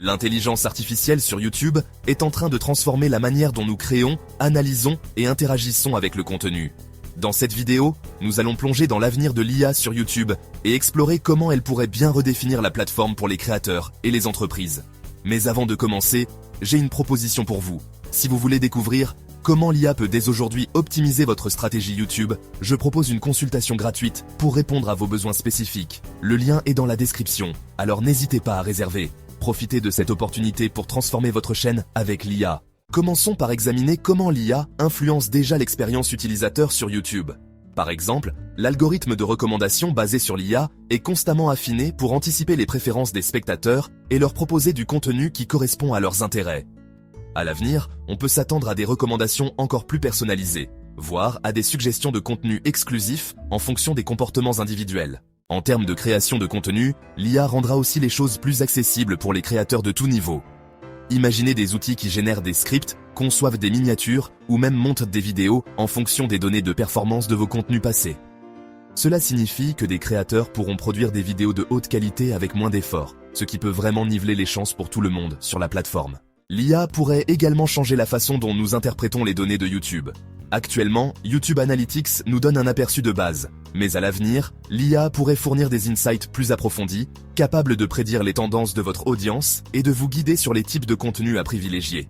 L'intelligence artificielle sur YouTube est en train de transformer la manière dont nous créons, analysons et interagissons avec le contenu. Dans cette vidéo, nous allons plonger dans l'avenir de l'IA sur YouTube et explorer comment elle pourrait bien redéfinir la plateforme pour les créateurs et les entreprises. Mais avant de commencer, j'ai une proposition pour vous. Si vous voulez découvrir comment l'IA peut dès aujourd'hui optimiser votre stratégie YouTube, je propose une consultation gratuite pour répondre à vos besoins spécifiques. Le lien est dans la description, alors n'hésitez pas à réserver. Profitez de cette opportunité pour transformer votre chaîne avec l'IA. Commençons par examiner comment l'IA influence déjà l'expérience utilisateur sur YouTube. Par exemple, l'algorithme de recommandation basé sur l'IA est constamment affiné pour anticiper les préférences des spectateurs et leur proposer du contenu qui correspond à leurs intérêts. À l'avenir, on peut s'attendre à des recommandations encore plus personnalisées, voire à des suggestions de contenu exclusifs en fonction des comportements individuels. En termes de création de contenu, l'IA rendra aussi les choses plus accessibles pour les créateurs de tout niveau. Imaginez des outils qui génèrent des scripts, conçoivent des miniatures ou même montent des vidéos en fonction des données de performance de vos contenus passés. Cela signifie que des créateurs pourront produire des vidéos de haute qualité avec moins d'efforts, ce qui peut vraiment niveler les chances pour tout le monde sur la plateforme. L'IA pourrait également changer la façon dont nous interprétons les données de YouTube. Actuellement, YouTube Analytics nous donne un aperçu de base, mais à l'avenir, l'IA pourrait fournir des insights plus approfondis, capables de prédire les tendances de votre audience et de vous guider sur les types de contenus à privilégier.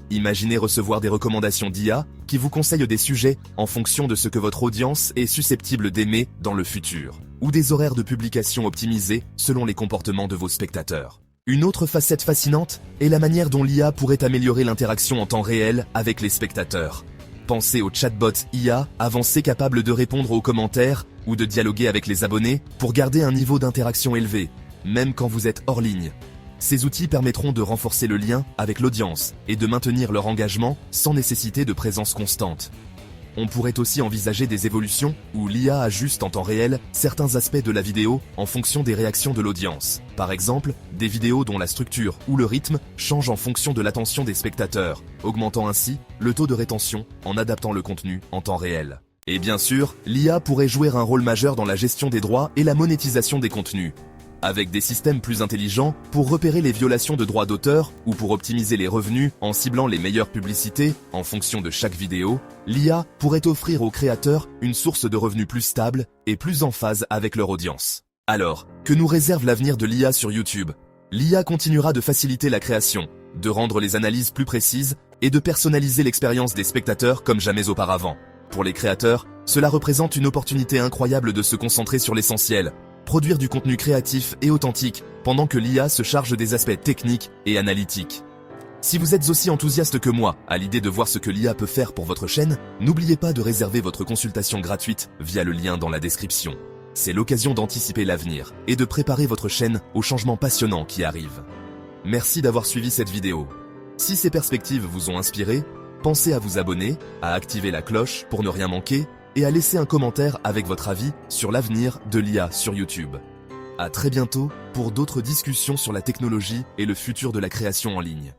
Imaginez recevoir des recommandations d'IA qui vous conseillent des sujets en fonction de ce que votre audience est susceptible d'aimer dans le futur, ou des horaires de publication optimisés selon les comportements de vos spectateurs. Une autre facette fascinante est la manière dont l'IA pourrait améliorer l'interaction en temps réel avec les spectateurs. Pensez aux chatbots IA avancés capables de répondre aux commentaires ou de dialoguer avec les abonnés pour garder un niveau d'interaction élevé, même quand vous êtes hors ligne. Ces outils permettront de renforcer le lien avec l'audience et de maintenir leur engagement sans nécessiter de présence constante. On pourrait aussi envisager des évolutions où l'IA ajuste en temps réel certains aspects de la vidéo en fonction des réactions de l'audience. Par exemple, des vidéos dont la structure ou le rythme changent en fonction de l'attention des spectateurs, augmentant ainsi le taux de rétention en adaptant le contenu en temps réel. Et bien sûr, l'IA pourrait jouer un rôle majeur dans la gestion des droits et la monétisation des contenus. Avec des systèmes plus intelligents pour repérer les violations de droits d'auteur ou pour optimiser les revenus en ciblant les meilleures publicités en fonction de chaque vidéo, l'IA pourrait offrir aux créateurs une source de revenus plus stable et plus en phase avec leur audience. Alors, que nous réserve l'avenir de l'IA sur YouTube? L'IA continuera de faciliter la création, de rendre les analyses plus précises et de personnaliser l'expérience des spectateurs comme jamais auparavant. Pour les créateurs, cela représente une opportunité incroyable de se concentrer sur l'essentiel. Produire du contenu créatif et authentique pendant que l'IA se charge des aspects techniques et analytiques. Si vous êtes aussi enthousiaste que moi à l'idée de voir ce que l'IA peut faire pour votre chaîne, n'oubliez pas de réserver votre consultation gratuite via le lien dans la description. C'est l'occasion d'anticiper l'avenir et de préparer votre chaîne aux changements passionnants qui arrivent. Merci d'avoir suivi cette vidéo. Si ces perspectives vous ont inspiré, pensez à vous abonner, à activer la cloche pour ne rien manquer et à laisser un commentaire avec votre avis sur l'avenir de l'IA sur YouTube. À très bientôt pour d'autres discussions sur la technologie et le futur de la création en ligne.